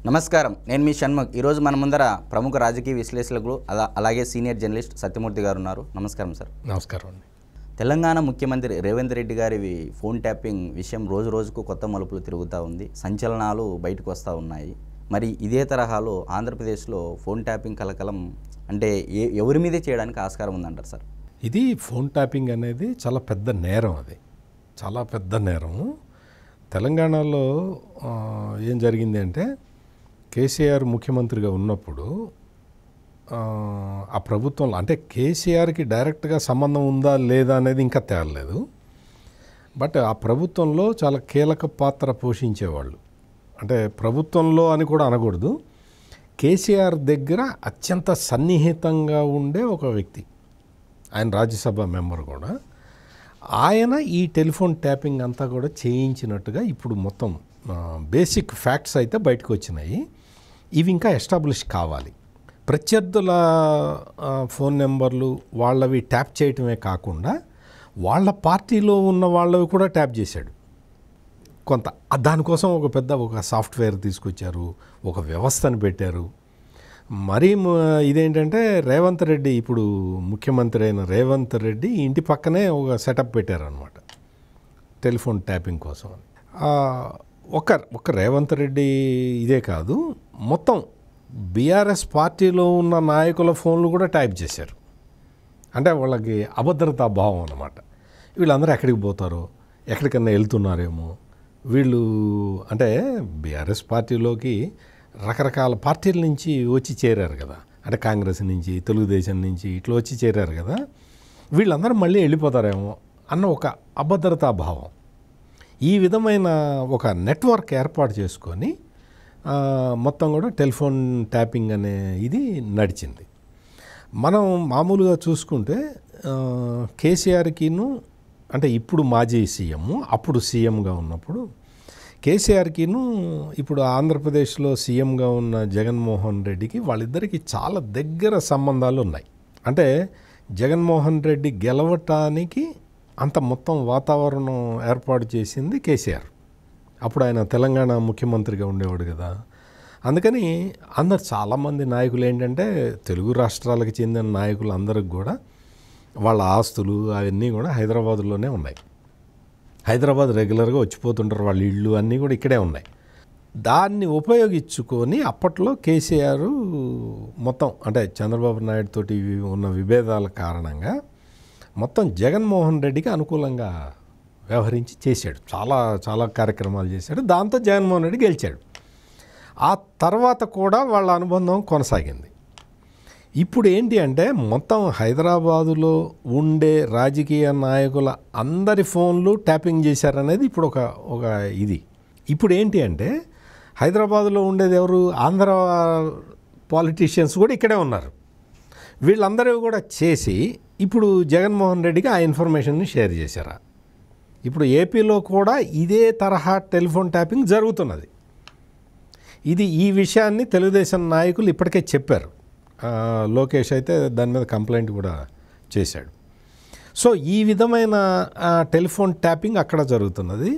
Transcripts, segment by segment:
నమస్కారం, నేను మీ షణ్ముఖ్. ఈరోజు మన ముందర ప్రముఖ రాజకీయ విశ్లేషకులు అలాగే సీనియర్ జర్నలిస్ట్ సత్యమూర్తి గారు ఉన్నారు. నమస్కారం సార్. నమస్కారం అండి. తెలంగాణ ముఖ్యమంత్రి రేవంత్ రెడ్డి గారి ఫోన్ ట్యాపింగ్ విషయం రోజు రోజుకు కొత్త మలుపులు తిరుగుతూ ఉంది. సంచలనాలు బయటకు వస్తూ ఉన్నాయి. మరి ఇదే తరహాలో ఆంధ్రప్రదేశ్లో ఫోన్ ట్యాపింగ్ కలకలం అంటే ఎవరి మీదే చేయడానికి ఆస్కారం ఉందంటారు సార్? ఇది ఫోన్ ట్యాపింగ్ అనేది చాలా పెద్ద నేరం. అది చాలా పెద్ద నేరం. తెలంగాణలో ఏం జరిగింది అంటే కేసీఆర్ ముఖ్యమంత్రిగా ఉన్నప్పుడు ఆ ప్రభుత్వంలో అంటే కేసీఆర్కి డైరెక్ట్గా సంబంధం ఉందా లేదా అనేది ఇంకా తేలలేదు. బట్ ఆ ప్రభుత్వంలో చాలా కీలక పాత్ర పోషించేవాళ్ళు. అంటే ప్రభుత్వంలో అని కూడా అనకూడదు, కేసీఆర్ దగ్గర అత్యంత సన్నిహితంగా ఉండే ఒక వ్యక్తి, ఆయన రాజ్యసభ మెంబర్ కూడా. ఆయన ఈ టెలిఫోన్ ట్యాపింగ్ అంతా కూడా చేయించినట్టుగా ఇప్పుడు మొత్తం బేసిక్ ఫ్యాక్ట్స్ అయితే బయటకు వచ్చినాయి. ఇవి ఇంకా ఎస్టాబ్లిష్ కావాలి. ప్రత్యర్థుల ఫోన్ నెంబర్లు వాళ్ళవి ట్యాప్ చేయటమే కాకుండా వాళ్ళ పార్టీలో ఉన్న వాళ్ళవి కూడా ట్యాప్ చేశాడు కొంత. దానికోసం ఒక సాఫ్ట్వేర్ తీసుకొచ్చారు, ఒక వ్యవస్థను పెట్టారు. మరీ ఇదేంటంటే రేవంత్ రెడ్డి, ఇప్పుడు ముఖ్యమంత్రి అయిన రేవంత్ రెడ్డి ఇంటి పక్కనే ఒక సెటప్ పెట్టారనమాట టెలిఫోన్ ట్యాపింగ్ కోసం. ఒక రేవంత్ రెడ్డి ఇదే కాదు, మొత్తం బీఆర్ఎస్ పార్టీలో ఉన్న నాయకుల ఫోన్లు కూడా ట్యాప్ చేశారు. అంటే వాళ్ళకి అభద్రతా భావం అన్నమాట. వీళ్ళందరూ ఎక్కడికి పోతారో, ఎక్కడికన్నా వెళ్తున్నారేమో వీళ్ళు. అంటే బీఆర్ఎస్ పార్టీలోకి రకరకాల పార్టీల నుంచి వచ్చి చేరారు కదా, అంటే కాంగ్రెస్ నుంచి, తెలుగుదేశం నుంచి ఇట్లా వచ్చి చేరారు కదా, వీళ్ళందరూ మళ్ళీ వెళ్ళిపోతారేమో అన్న ఒక అభద్రతా భావం. ఈ విధమైన ఒక నెట్వర్క్ ఏర్పాటు చేసుకొని మొత్తం కూడా టెలిఫోన్ ట్యాపింగ్ అనే ఇది నడిచింది. మనం మామూలుగా చూసుకుంటే కేసీఆర్కిను, అంటే ఇప్పుడు మాజీ సీఎం, అప్పుడు సీఎంగా ఉన్నప్పుడు కేసీఆర్కిను, ఇప్పుడు ఆంధ్రప్రదేశ్లో సీఎంగా ఉన్న జగన్మోహన్ రెడ్డికి వాళ్ళిద్దరికీ చాలా దగ్గర సంబంధాలు ఉన్నాయి. అంటే జగన్మోహన్ రెడ్డి గెలవటానికి అంత మొత్తం వాతావరణం ఏర్పాటు చేసింది కేసీఆర్. అప్పుడు ఆయన తెలంగాణ ముఖ్యమంత్రిగా ఉండేవాడు కదా. అందుకని చాలామంది నాయకులు ఏంటంటే తెలుగు రాష్ట్రాలకు చెందిన నాయకులు అందరికి కూడా వాళ్ళ ఆస్తులు అవన్నీ కూడా హైదరాబాదులోనే ఉన్నాయి. హైదరాబాద్ రెగ్యులర్గా వచ్చిపోతుంటారు, వాళ్ళ ఇళ్ళు అన్నీ కూడా ఇక్కడే ఉన్నాయి. దాన్ని ఉపయోగించుకొని అప్పట్లో కేసీఆర్ మొత్తం, అంటే చంద్రబాబు నాయుడు తోటి ఉన్న విభేదాల కారణంగా మొత్తం జగన్మోహన్ రెడ్డికి అనుకూలంగా వ్యవహరించి చేశాడు. చాలా కార్యక్రమాలు చేశాడు. దాంతో జగన్మోహన్ రెడ్డి గెలిచాడు. ఆ తర్వాత కూడా వాళ్ళ అనుబంధం కొనసాగింది. ఇప్పుడు ఏంటి అంటే మొత్తం హైదరాబాదులో ఉండే రాజకీయ నాయకుల అందరి ఫోన్లు ట్యాపింగ్ చేశారనేది ఇప్పుడు ఒక ఇది. ఇప్పుడు ఏంటి అంటే హైదరాబాదులో ఉండేది ఎవరు? ఆంధ్ర పాలిటీషియన్స్ కూడా ఇక్కడే ఉన్నారు. వీళ్ళందరూ కూడా చేసి ఇప్పుడు జగన్మోహన్ రెడ్డికి ఆ ఇన్ఫర్మేషన్ని షేర్ చేశారా. ఇప్పుడు ఏపీలో కూడా ఇదే తరహా టెలిఫోన్ ట్యాపింగ్ జరుగుతున్నది. ఈ విషయాన్ని తెలుగుదేశం నాయకులు ఇప్పటికే చెప్పారు. లోకేష్ అయితే దాని మీద కంప్లైంట్ కూడా చేశాడు. సో ఈ విధమైన టెలిఫోన్ ట్యాపింగ్ అక్కడ జరుగుతున్నది,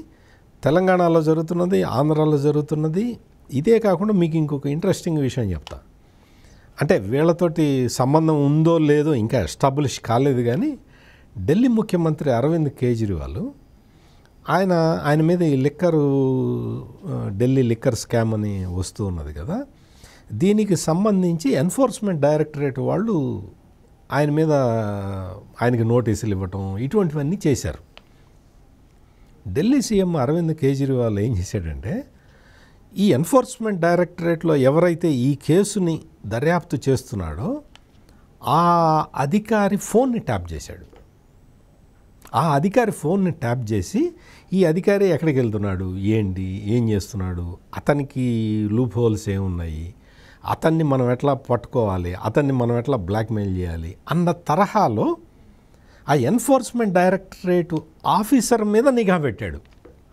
తెలంగాణలో జరుగుతున్నది, ఆంధ్రాలో జరుగుతున్నది. ఇదే కాకుండా మీకు ఇంకొక ఇంట్రెస్టింగ్ విషయం చెప్తా. అంటే వీళ్ళతోటి సంబంధం ఉందో లేదో ఇంకా ఎస్టాబ్లిష్ కాలేదు, కానీ ఢిల్లీ ముఖ్యమంత్రి అరవింద్ కేజ్రీవాల్ ఆయన మీద ఈ ఢిల్లీ లిక్కర్ స్కామ్ అని వస్తూ ఉన్నది కదా, దీనికి సంబంధించి ఎన్ఫోర్స్మెంట్ డైరెక్టరేట్ వాళ్ళు ఆయనకి నోటీసులు ఇవ్వటం ఇటువంటివన్నీ చేశారు. ఢిల్లీ సీఎం అరవింద్ కేజ్రీవాల్ ఏం చేశాడంటే, ఈ ఎన్ఫోర్స్మెంట్ డైరెక్టరేట్లో ఎవరైతే ఈ కేసుని దర్యాప్తు చేస్తున్నాడో ఆ అధికారి ఫోన్ని ట్యాప్ చేశాడు. ఆ అధికారి ఫోన్ని ట్యాప్ చేసి ఈ అధికారి ఎక్కడికి వెళ్తున్నాడు, ఏం చేస్తున్నాడు, అతనికి లూప్ హోల్స్ ఏమున్నాయి, అతన్ని మనం ఎట్లా పట్టుకోవాలి, అతన్ని మనం ఎట్లా బ్లాక్మెయిల్ చేయాలి అన్న తరహాలో ఆ ఎన్ఫోర్స్మెంట్ డైరెక్టరేట్ ఆఫీసర్ మీద నిఘా పెట్టాడు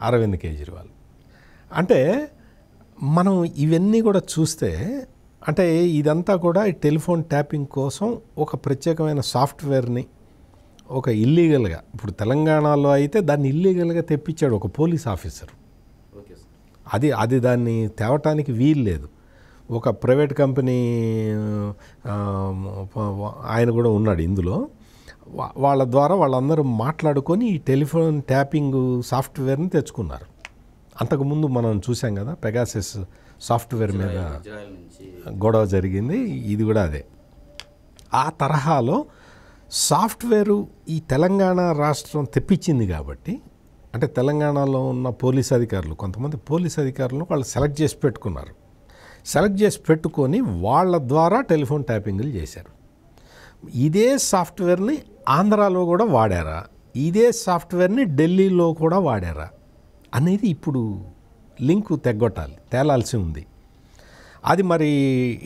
అరవింద్ కేజ్రీవాల్. అంటే మనం ఇవన్నీ కూడా చూస్తే, అంటే ఇదంతా కూడా ఈ టెలిఫోన్ ట్యాపింగ్ కోసం ఒక ప్రత్యేకమైన సాఫ్ట్వేర్ని ఒక ఇల్లీగల్గా, ఇప్పుడు తెలంగాణలో అయితే దాన్ని ఇల్లీగల్గా తెప్పించాడు ఒక పోలీస్ ఆఫీసర్. అది దాన్ని తేవటానికి వీలు లేదు. ఒక ప్రైవేట్ కంపెనీ ఆయన కూడా ఉన్నాడు ఇందులో. వాళ్ళ ద్వారా వాళ్ళందరూ మాట్లాడుకొని ఈ టెలిఫోన్ ట్యాపింగ్ సాఫ్ట్వేర్ని తెచ్చుకున్నారు. అంతకుముందు మనం చూసాం కదా, పెగాసస్ సాఫ్ట్వేర్ మీద గొడవ జరిగింది, ఇది కూడా అదే. ఆ తరహాలో సాఫ్ట్వేరు ఈ తెలంగాణ రాష్ట్రం తెప్పించింది కాబట్టి, అంటే తెలంగాణలో ఉన్న పోలీస్ అధికారులు, కొంతమంది పోలీస్ అధికారులను వాళ్ళు సెలెక్ట్ చేసి పెట్టుకున్నారు. సెలెక్ట్ చేసి పెట్టుకొని వాళ్ళ ద్వారా టెలిఫోన్ ట్యాపింగ్లు చేశారు. ఇదే సాఫ్ట్వేర్ని ఆంధ్రాలో కూడా వాడారా, ఇదే సాఫ్ట్వేర్ని ఢిల్లీలో కూడా వాడారా అనేది ఇప్పుడు లింకు తేలాల్సి ఉంది. అది మరి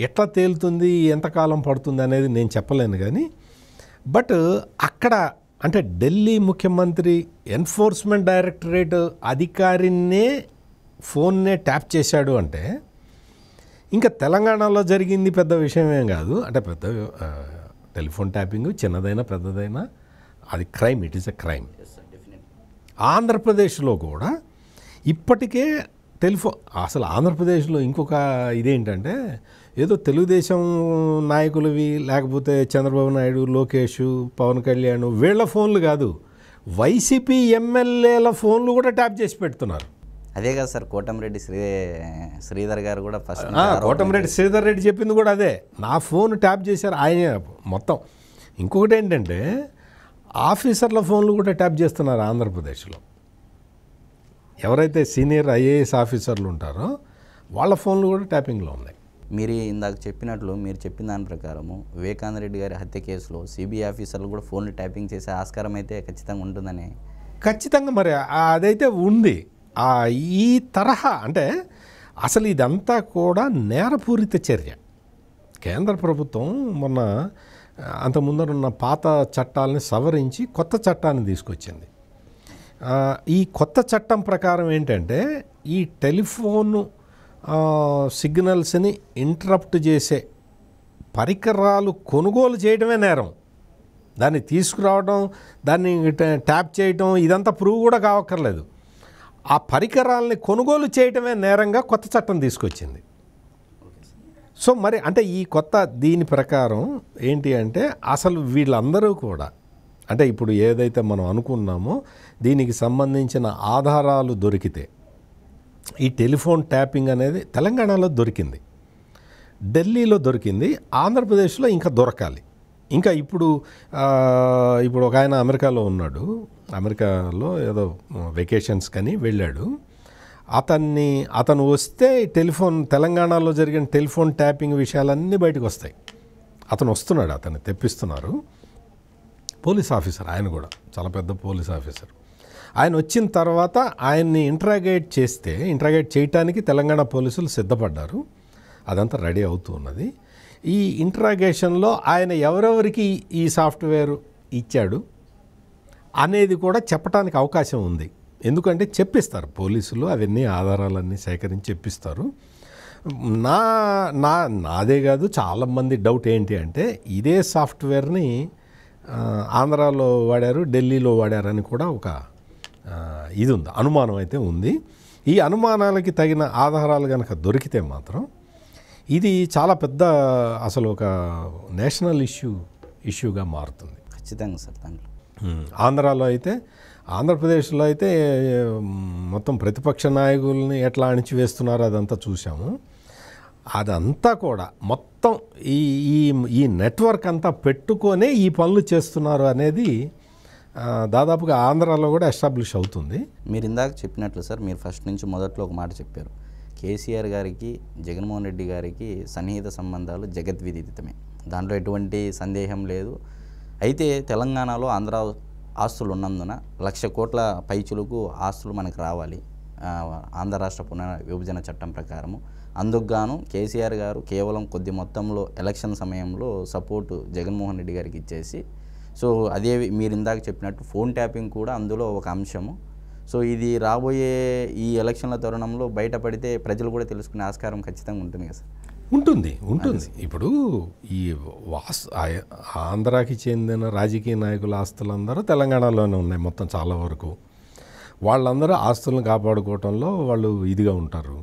ఎట్లా తేలుతుంది, ఎంతకాలం పడుతుంది అనేది నేను చెప్పలేను. కానీ బట్ అక్కడ అంటే ఢిల్లీ ముఖ్యమంత్రి ఎన్ఫోర్స్మెంట్ డైరెక్టరేట్ అధికారినే ఫోన్నే ట్యాప్ చేశాడు అంటే ఇంకా తెలంగాణలో జరిగింది పెద్ద విషయమేం కాదు. అంటే పెద్ద టెలిఫోన్ ట్యాపింగ్ చిన్నదైనా పెద్దదైనా అది crime, it is a crime. ఆంధ్రప్రదేశ్లో కూడా ఇప్పటికే అసలు ఆంధ్రప్రదేశ్లో ఇంకొక ఇదేంటంటే, ఏదో తెలుగుదేశం నాయకులవి లేకపోతే చంద్రబాబు నాయుడు, లోకేష్, పవన్ కళ్యాణ్ వీళ్ళ ఫోన్లు కాదు, వైసీపీ ఎమ్మెల్యేల ఫోన్లు కూడా ట్యాప్ చేసి పెడుతున్నారు. అదే కదా సార్, కోటమిరెడ్డి శ్రీధర్ గారు కూడా ఫస్ట్ కోటమిరెడ్డి శ్రీధర్ రెడ్డి చెప్పింది కూడా అదే, నా ఫోన్ ట్యాప్ చేశారు ఆయన మొత్తం. ఇంకొకటి ఏంటంటే ఆఫీసర్ల ఫోన్లు కూడా ట్యాప్ చేస్తున్నారు ఆంధ్రప్రదేశ్లో. ఎవరైతే సీనియర్ ఐఏఎస్ ఆఫీసర్లు ఉంటారో వాళ్ళ ఫోన్లు కూడా ట్యాపింగ్లో ఉన్నాయి. మీరు ఇందాక చెప్పినట్లు, మీరు చెప్పిన దాని ప్రకారము వివేకానంద రెడ్డి గారి హత్య కేసులో సిబిఐ ఆఫీసర్లు కూడా ఫోన్లు ట్యాపింగ్ చేసే ఆస్కారం అయితే ఖచ్చితంగా ఉంటుందని. ఖచ్చితంగా మరి అదైతే ఉంది. ఈ తరహా అంటే అసలు ఇదంతా కూడా నేరపూరిత చర్య. కేంద్ర ప్రభుత్వం మొన్న అంతకుముందరున్న పాత చట్టాలని సవరించి కొత్త చట్టాన్ని తీసుకొచ్చింది. ఈ కొత్త చట్టం ప్రకారం ఏంటంటే ఈ టెలిఫోను సిగ్నల్స్ని ఇంటరప్ట్ చేసే పరికరాలు కొనుగోలు చేయడమే నేరం. దాన్ని తీసుకురావడం, దాన్ని ట్యాప్ చేయటం ఇదంతా ప్రూవ్ కూడా కావక్కర్లేదు. ఆ పరికరాలని కొనుగోలు చేయటమే నేరంగా కొత్త చట్టం తీసుకొచ్చింది. సో మరి అంటే ఈ కొత్త దీని ప్రకారం ఏంటి అంటే అసలు వీళ్ళందరూ కూడా అంటే ఇప్పుడు ఏదైతే మనం అనుకున్నామో దీనికి సంబంధించిన ఆధారాలు దొరికితే, ఈ టెలిఫోన్ ట్యాపింగ్ అనేది తెలంగాణలో దొరికింది, ఢిల్లీలో దొరికింది, ఆంధ్రప్రదేశ్లో ఇంకా దొరకాలి. ఇంకా ఇప్పుడు ఒక ఆయన అమెరికాలో ఉన్నాడు, అమెరికాలో ఏదో వెకేషన్స్ కని వెళ్ళాడు. అతను వస్తే తెలంగాణలో జరిగిన టెలిఫోన్ ట్యాపింగ్ విషయాలన్నీ బయటకు వస్తాయి. అతను వస్తున్నాడు, అతన్ని తెప్పిస్తున్నారు. పోలీస్ ఆఫీసర్, ఆయన కూడా చాలా పెద్ద పోలీస్ ఆఫీసర్. ఆయన వచ్చిన తర్వాత ఆయన్ని ఇంట్రాగేట్ చేయటానికి తెలంగాణ పోలీసులు సిద్ధపడ్డారు. అదంతా రెడీ అవుతూ ఉన్నది. ఈ ఇంట్రాగేషన్లో ఆయన ఎవరెవరికి ఈ సాఫ్ట్వేర్ ఇచ్చాడు అనేది కూడా చెప్పడానికి అవకాశం ఉంది. ఎందుకంటే చెప్పిస్తారు పోలీసులు, అవన్నీ ఆధారాలన్నీ సేకరించి చెప్పిస్తారు. నాదే కాదు చాలామంది డౌట్ ఏంటి అంటే ఇదే సాఫ్ట్వేర్ని ఆంధ్రాలో వాడారు, ఢిల్లీలో వాడారని కూడా ఒక ఇది ఉంది, అనుమానం అయితే ఉంది. ఈ అనుమానాలకి తగిన ఆధారాలు కనుక దొరికితే మాత్రం ఇది చాలా పెద్ద అసలు ఒక నేషనల్ ఇష్యూగా మారుతుంది. ఖచ్చితంగా సార్. దాంట్లో ఆంధ్రప్రదేశ్లో అయితే మొత్తం ప్రతిపక్ష నాయకుల్ని ఎట్లా అణిచివేస్తున్నారో అదంతా చూసాము. అదంతా కూడా మొత్తం ఈ నెట్వర్క్ అంతా పెట్టుకొనే ఈ పనులు చేస్తున్నారు అనేది దాదాపుగా ఆంధ్రాలో కూడా ఎస్టాబ్లిష్ అవుతుంది. మీరు ఇందాక చెప్పినట్లు సార్, మీరు ఫస్ట్ నుంచి మొదట్లో ఒక మాట చెప్పారు, కేసీఆర్ గారికి జగన్మోహన్ రెడ్డి గారికి సన్నిహిత సంబంధాలు జగద్విదితమే, దాంట్లో ఎటువంటి సందేహం లేదు. అయితే తెలంగాణలో ఆంధ్ర ఆస్తులు ఉన్నందున 1,00,000 కోట్ల పైచులకు ఆస్తులు మనకు రావాలి ఆంధ్ర రాష్ట్ర పునర్విభజన చట్టం ప్రకారము. అందుకు గాను కేసీఆర్ గారు కేవలం కొద్ది మొత్తంలో ఎలక్షన్ సమయంలో సపోర్టు జగన్మోహన్ రెడ్డి గారికి ఇచ్చేసి, సో అదే మీరు ఇందాక చెప్పినట్టు ఫోన్ ట్యాపింగ్ కూడా అందులో ఒక అంశము. సో ఇది రాబోయే ఈ ఎలక్షన్ల తరుణంలో బయటపడితే ప్రజలు కూడా తెలుసుకునే ఆస్కారం ఖచ్చితంగా ఉంటుంది కదా సార్? ఉంటుంది. ఇప్పుడు ఈ ఆంధ్రాకి చెందిన రాజకీయ నాయకుల ఆస్తులందరూ తెలంగాణలోనే ఉన్నాయి మొత్తం చాలా వరకు. వాళ్ళందరూ ఆస్తులను కాపాడుకోవటంలో వాళ్ళు ఇదిగా ఉంటారు.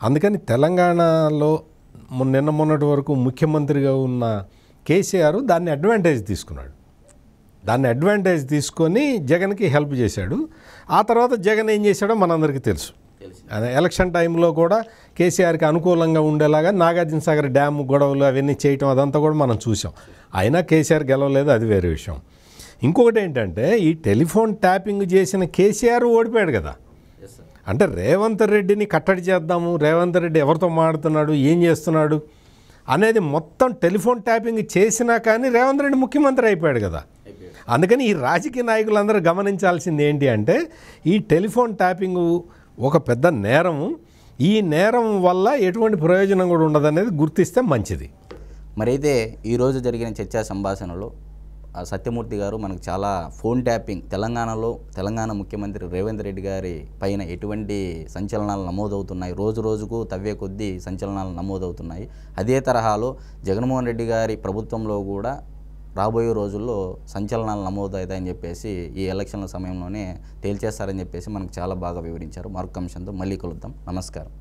అందుకని తెలంగాణలో నిన్న మొన్నటి వరకు ముఖ్యమంత్రిగా ఉన్న కేసీఆర్ దాన్ని అడ్వాంటేజ్ తీసుకున్నాడు. దాన్ని అడ్వాంటేజ్ తీసుకొని జగన్కి హెల్ప్ చేశాడు. ఆ తర్వాత జగన్ ఏం చేశాడో మనందరికీ తెలుసు. ఎలక్షన్ టైంలో కూడా కేసీఆర్కి అనుకూలంగా ఉండేలాగా నాగార్జున సాగర్ డ్యామ్ గొడవలు అవన్నీ చేయటం అదంతా కూడా మనం చూసాం. అయినా కేసీఆర్ గెలవలేదు, అది వేరే విషయం. ఇంకొకటి ఏంటంటే ఈ టెలిఫోన్ ట్యాపింగ్ చేసిన కేసీఆర్ ఓడిపోయాడు కదా. అంటే రేవంత్ రెడ్డిని కట్టడి చేద్దాము, రేవంత్ రెడ్డి ఎవరితో మాడుతున్నాడు, ఏం చేస్తున్నాడు అనేది మొత్తం టెలిఫోన్ ట్యాపింగ్ చేసినా కానీ రేవంత్ రెడ్డి ముఖ్యమంత్రి అయిపోయాడు కదా. అందుకని ఈ రాజకీయ నాయకులందరూ గమనించాల్సింది ఏంటి అంటే ఈ టెలిఫోన్ ట్యాపింగ్ ఒక పెద్ద నేరము. ఈ నేరం వల్ల ఎటువంటి ప్రయోజనం కూడా ఉండదనేది గుర్తిస్తే మంచిది. మరైతే ఈరోజు జరిగిన చర్చా సంభాషణలో సత్యమూర్తి గారు మనకు చాలా ఫోన్ ట్యాపింగ్ తెలంగాణ ముఖ్యమంత్రి రేవంత్ రెడ్డి గారి పైన ఎటువంటి సంచలనాలు నమోదవుతున్నాయి, రోజు రోజుకు తవ్వే కొద్దీ సంచలనాలు నమోదవుతున్నాయి. అదే తరహాలో జగన్మోహన్ రెడ్డి గారి ప్రభుత్వంలో కూడా రాబోయే రోజుల్లో సంచలనాలు నమోదవుతాయని చెప్పేసి ఈ ఎలక్షన్ల సమయంలోనే తేల్చేస్తారని చెప్పేసి మనకు చాలా బాగా వివరించారు. మరొక అంశంతో మళ్ళీ కలుద్దాం. నమస్కారం.